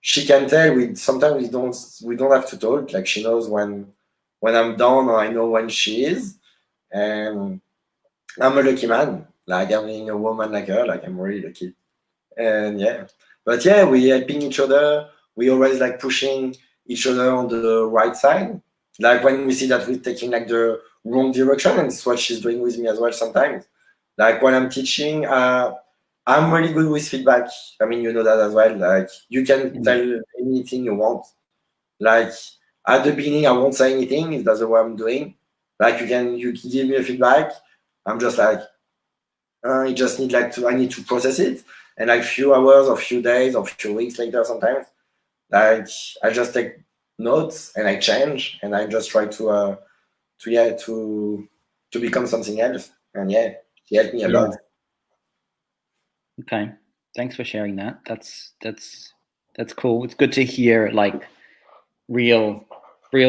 she can tell. Sometimes we don't have to talk. Like she knows when I'm down, or I know when she is, and I'm a lucky man. Like having a woman like her, like I'm really lucky. And but we helping each other. We always like pushing each other on the right side. Like when we see that we're taking like the wrong direction, and it's what she's doing with me as well sometimes. Like when I'm teaching, I'm really good with feedback. I mean, you know that as well. Like you can tell anything you want. Like at the beginning, I won't say anything. That's the way I'm doing. Like you can give me a feedback. I'm just like, I just need I need to process it. And like few hours or few days or few weeks later sometimes, like I just take notes and I change and I just try to become something else. And yeah, he helped me a lot. Okay. Thanks for sharing that. That's cool. It's good to hear like real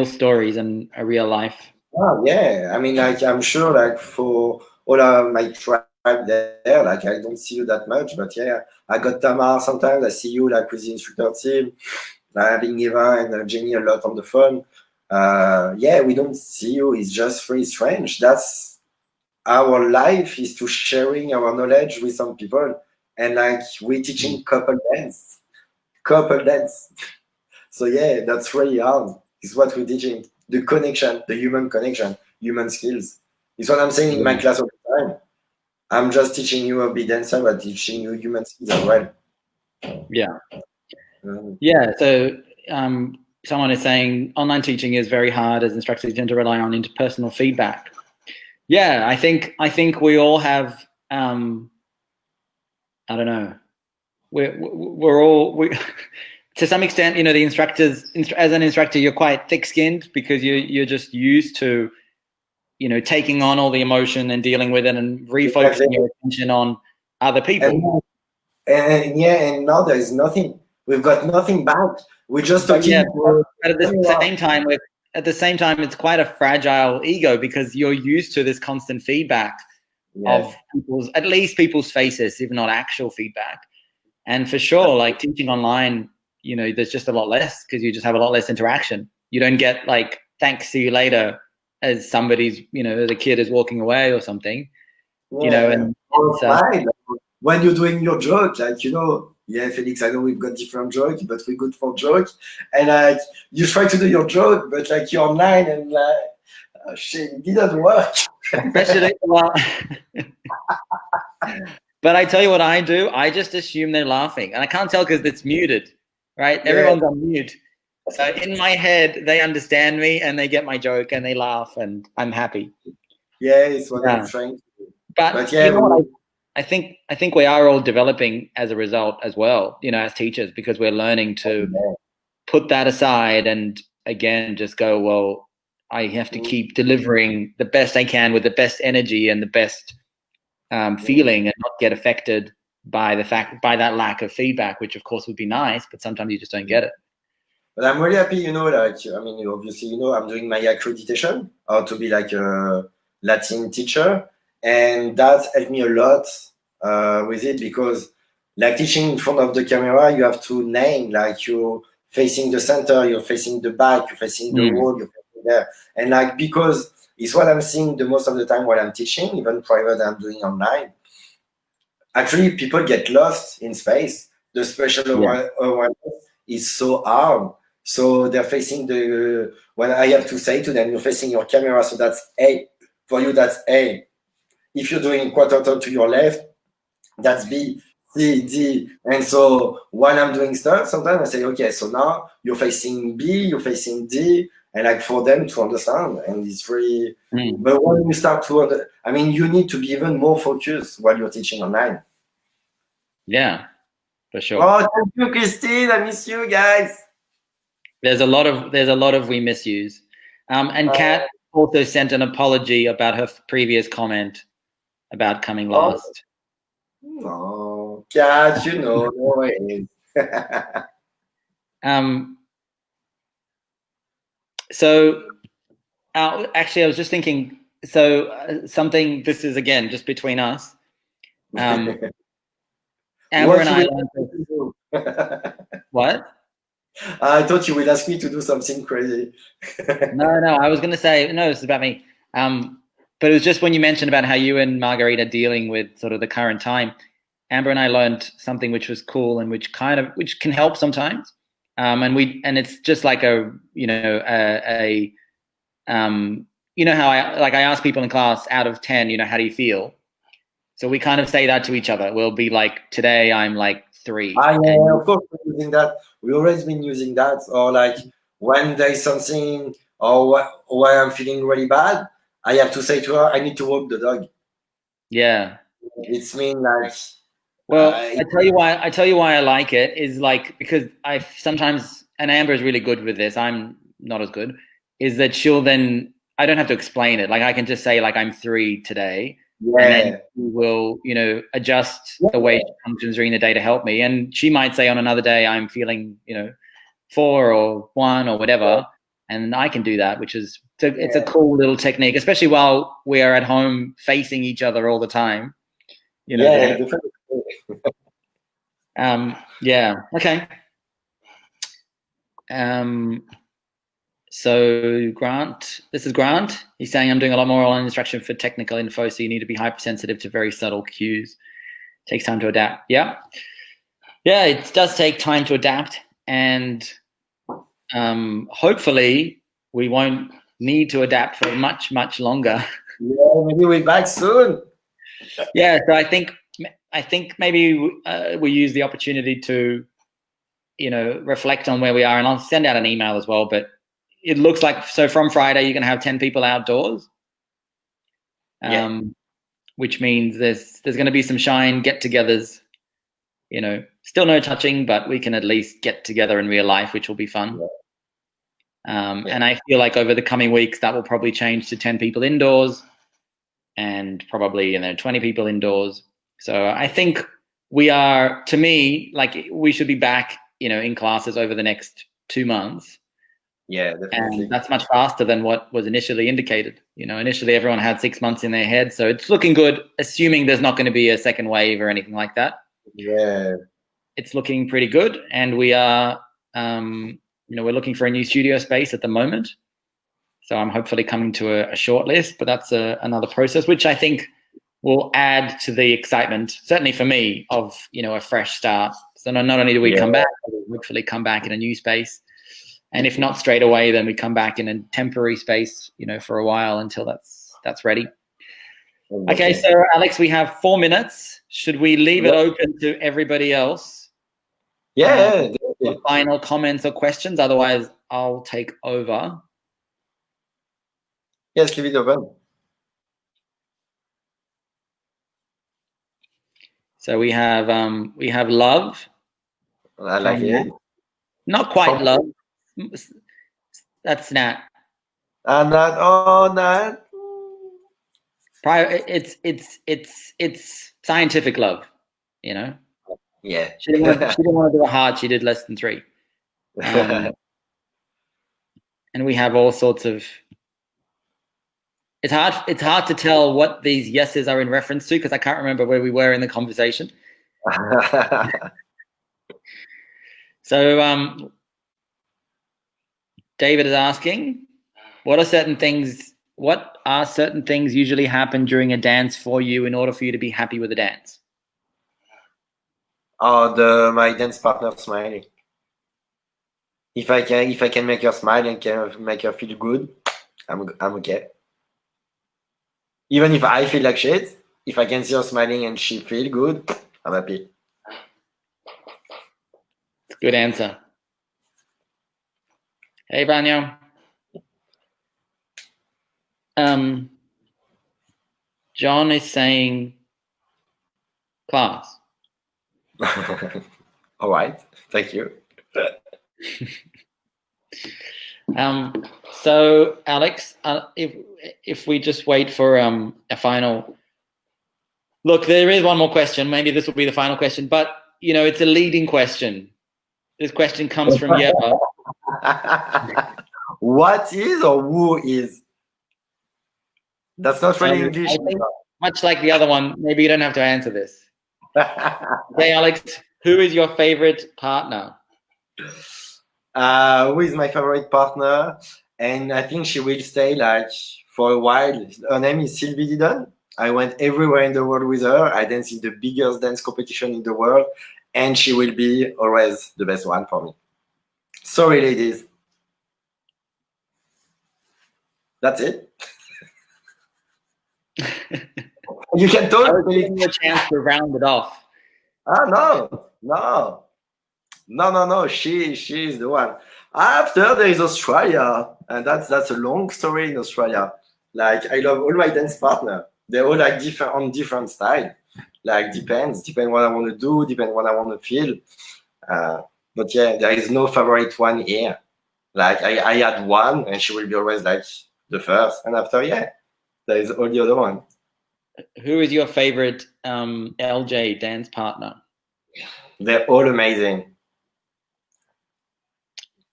stories and a real life. Oh yeah. I mean, like I'm sure like for all of my tribe there, like I don't see you that much, but yeah, I got Tamar sometimes. I see you like with the instructor team, having Eva and Jenny a lot on the phone. Yeah, we don't see you. It's just very strange. That's our life, is to sharing our knowledge with some people, and like we're teaching couple dance. So yeah, that's really hard. It's what we're teaching. The connection, the human connection, human skills. It's what I'm saying in my class all the time. I'm just teaching you a bit dancer, but teaching you human skills as well. Yeah. Yeah. So someone is saying online teaching is very hard as instructors tend to rely on interpersonal feedback. Yeah, I think we all have. I don't know. We're all to some extent, you know, the instructors, as an instructor, you're quite thick-skinned because you're just used to, you know, taking on all the emotion and dealing with it and refocusing your attention on other people. And now there is nothing. We've got nothing back. We're just talking. Yeah, but at the same time, it's quite a fragile ego because you're used to this constant feedback of at least people's faces, if not actual feedback. And for sure, like teaching online, you know, there's just a lot less because you just have a lot less interaction. You don't get like, thanks, see you later, as somebody's, you know, the kid is walking away or something, you know. And when you're doing your joke, like, you know, yeah, Felix, I know we've got different jokes, but we're good for joke. And like, you try to do your joke, but like you're online and like, oh, shit, it didn't work. Especially, well, but I tell you what I do. I just assume they're laughing, and I can't tell because it's muted, right? Yeah. Everyone's on mute. So in my head, they understand me and they get my joke and they laugh, and I'm happy. Yeah, it's what I'm trying to do. But yeah, you know what, I think we are all developing as a result as well, you know, as teachers, because we're learning to put that aside and again just go, well, I have to keep delivering the best I can with the best energy and the best feeling, and not get affected by that lack of feedback, which of course would be nice, but sometimes you just don't get it. But I'm really happy, you know, like, I mean, obviously, you know, I'm doing my accreditation to be like a Latin teacher, and that helped me a lot with it, because like teaching in front of the camera, you have to name, like you're facing the center, you're facing the back, you're facing the wall, you're facing there. And like, because it's what I'm seeing the most of the time while I'm teaching, even private I'm doing online. Actually, people get lost in space. The spatial awareness is so hard. So they're facing when I have to say to them, you're facing your camera, so that's A. For you, that's A. If you're doing quarter turn to your left, that's B, C, D. And so when I'm doing stuff, sometimes I say, okay, so now you're facing B, you're facing D, and like for them to understand. And it's really, but when you start to, I mean, you need to be even more focused while you're teaching online. Yeah, for sure. Oh, thank you, Christine. I miss you guys. There's a lot of we miss yous. And Kat also sent an apology about her previous comment about coming last. Oh, Kat, you know, no way. So actually, I was just thinking, so something, this is again just between us. Amber and I. What? I thought you would ask me to do something crazy. No, I was going to say, no, this is about me. But it was just when you mentioned about how you and Margarita are dealing with sort of the current time. Amber and I learned something which was cool and which can help sometimes. And it's just like you know how I ask people in class, out of 10, you know, how do you feel? So we kind of say that to each other. We'll be like, today I'm like 3. Yeah, of course we're using that. We've always been using that. Or like when there's something, or when I'm feeling really bad, I have to say to her, I need to walk the dog. Yeah. It's mean like. Well, I tell you why I like it is like, because I sometimes, and Amber is really good with this, I'm not as good, is that she'll then, I don't have to explain it. Like I can just say like, I'm 3 today. Yeah. And then she will, you know, adjust the way she functions during the day to help me. And she might say on another day, I'm feeling, you know, 4 or 1 or whatever. And I can do that, which is, it's a cool little technique, especially while we are at home facing each other all the time. You know, yeah. Okay. So Grant, this is Grant. He's saying, I'm doing a lot more online instruction for technical info, so you need to be hypersensitive to very subtle cues. Takes time to adapt. Yeah. Yeah, it does take time to adapt, and hopefully we won't need to adapt for much, much longer. Yeah, maybe we're back soon. Yeah, so I think maybe we use the opportunity to, you know, reflect on where we are, and I'll send out an email as well. But it looks like, so from Friday you're going to have 10 people outdoors, which means there's going to be some shine get-togethers. You know, still no touching, but we can at least get together in real life, which will be fun. And I feel like over the coming weeks that will probably change to 10 people indoors, and probably, you know, 20 people indoors. So I think we are, to me, like we should be back, you know, in classes over the next 2 months. Yeah, definitely. And that's much faster than what was initially indicated. You know, initially everyone had 6 months in their head. So it's looking good, assuming there's not going to be a second wave or anything like that. Yeah. It's looking pretty good. And we are, you know, we're looking for a new studio space at the moment. So I'm hopefully coming to a short list, but that's another process, which I think will add to the excitement, certainly for me, of, you know, a fresh start. So not only do we come back, we'll hopefully come back in a new space. And if not straight away, then we come back in a temporary space, you know, for a while until that's ready. Okay, so Alex, we have 4 minutes. Should we leave it open to everybody else? Yeah. For final comments or questions? Otherwise, I'll take over. Yes, leave it open. So we have love. I like it. Not quite love. That's Nat. Nat. Oh, Nat. It's scientific love, you know. Yeah. She didn't want to do a heart. She did less than 3. And we have all sorts of. It's hard to tell what these yeses are in reference to, because I can't remember where we were in the conversation. So David is asking, what are certain things usually happen during a dance for you in order for you to be happy with a dance? Oh, my dance partner smiling. If I can make her smile and can make her feel good, I'm okay. Even if I feel like shit, if I can see her smiling and she feel good, I'm happy. Good answer. Hey, Banyo. John is saying class. All right, thank you. So Alex, if we just wait for a final. Look, there is one more question. Maybe this will be the final question, but you know, it's a leading question. This question comes from Yeva. What is or who is? That's not really English. Much like the other one, maybe you don't have to answer this. Okay, Alex, who is your favorite partner? Who is my favorite partner? And I think she will stay like for a while. Her name is Sylvie Didon. I went everywhere in the world with her. I danced in the biggest dance competition in the world, and she will be always the best one for me. Sorry, ladies. That's it. You can talk. I was giving you a chance to round it off. No. She is the one. After there is Australia, and that's a long story in Australia. Like, I love all my dance partner. They're all like different style. Like, depend what I want to do, depend what I want to feel. But yeah, there is no favorite one here. Like, I had one, and she will be always like the first, and after, yeah, there is all the other one. Who is your favorite LJ dance partner? They're all amazing.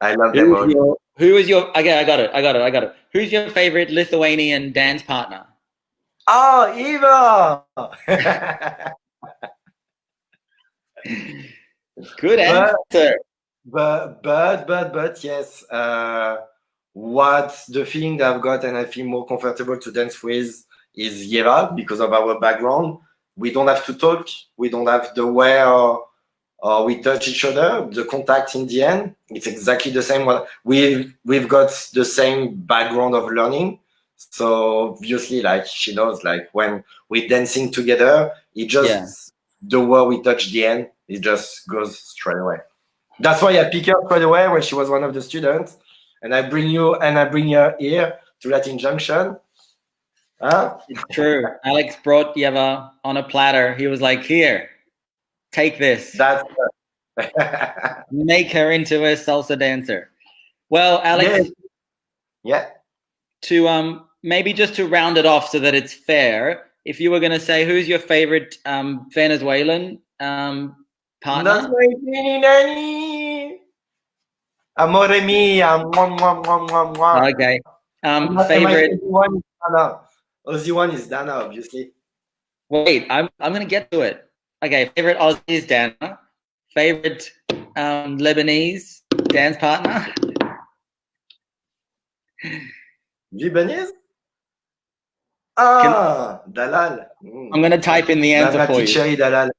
I love them all. Who is your? Okay, I got it. Who's your favorite Lithuanian dance partner? Oh, Eva! Good answer. But yes. What the feeling that I've got and I feel more comfortable to dance with is Yeva because of our background. We don't have to talk. We don't have the way or we touch each other. The contact in the end, it's exactly the same. We've got the same background of learning. So obviously, like she knows, like when we're dancing together, it just the way we touch the end, it just goes straight away. That's why I pick her straight away when she was one of the students, and I bring her here to Latin Junction. Huh? It's true. Alex brought Yeva on a platter. He was like, "Here, take this. That's make her into a salsa dancer." Well, Alex, yeah. To maybe just to round it off so that it's fair, if you were going to say who's your favorite Venezuelan partner? That's my nanny. Amore mia. Okay. Favorite. Aussie one is Dana, obviously. Wait, I'm going to get to it. Okay, favorite Aussie is Dana. Favorite Lebanese dance partner? Lebanese? Ah, Dalal. I'm going to type in the answer for you. Dalal.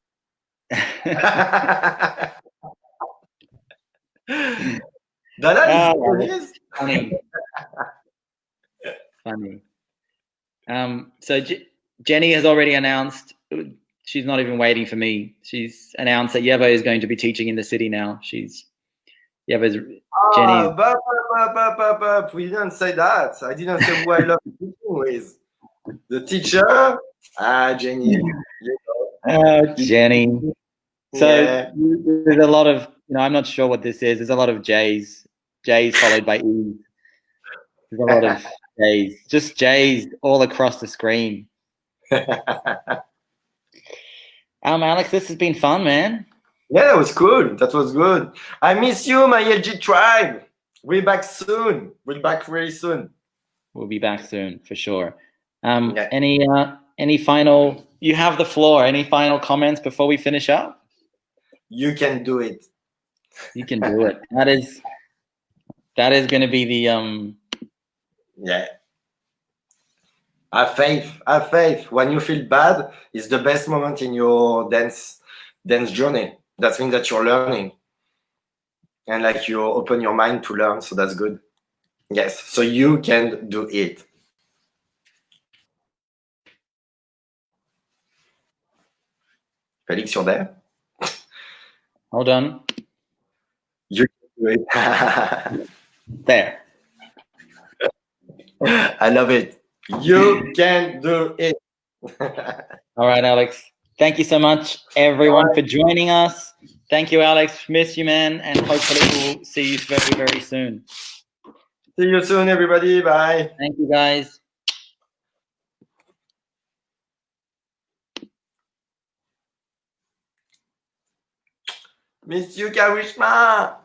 Dalal is Lebanese? Funny. So Jenny has already announced, she's not even waiting for me. She's announced that Yeva is going to be teaching in the city now. Jenny's. We didn't say that. I didn't say who I love teaching with. The teacher, Jenny. Jenny. So there's a lot of, I'm not sure what this is. There's a lot of J's followed by E. There's a lot of J's, just J's all across the screen. Alex, this has been fun, man. Yeah, that was good. That was good. I miss you, my LG tribe. We're back soon. We're back very soon. We'll be back soon for sure. Any final? You have the floor. Any final comments before we finish up? You can do it. You can do it. That is going to be the Yeah. Have faith. When you feel bad, it's the best moment in your dance journey. That means that you're learning. And like you open your mind to learn, so that's good. Yes. So you can do it. Felix, you're there? Hold on. You can do it. There. I love it. You can do it. All right, Alex. Thank you so much, everyone, for joining us. Thank you, Alex. Miss you, man. And hopefully we'll see you very, very soon. See you soon, everybody. Bye. Thank you, guys. Miss you, Karishma.